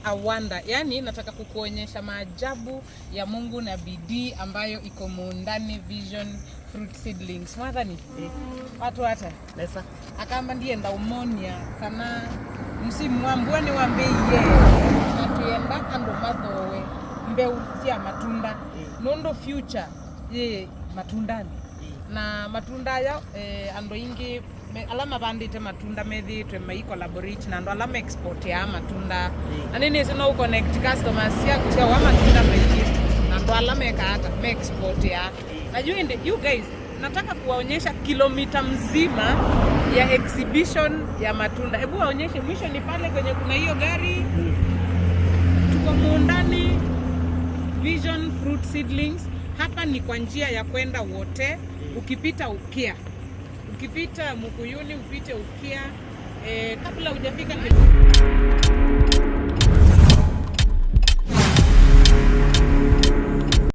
a wonder. Yani nataka kukuonyesha maajabu ya Mungu na bidii ambayo iko muundani Vision Fruit Seedlings. Mwadha ni watu hata Lesa akamba ndiye ndaumonia kana msimu wa mbwani wa mbeye na tuenda ando mathowe mbeu cia matunda nondo future ye matundani na matunda ya ando ingi alama bandite matunda methitwe mai collaborate na ando alama export ya matunda na nini sino connect customers ya kusia wa matunda mengi na ando alama eka me export ya na you guys nataka kuwaonyesha kilomita mzima ya exhibition ya matunda. Hebu waonyeshe mwisho ni pale kwenye kuna hiyo gari. Tuko muundani Vision Fruit Seedlings. Hapa ni kwa njia ya kwenda wote. Ukipita Ukia. Ukipita Mukuyuni upite Ukia. Kabla hujafika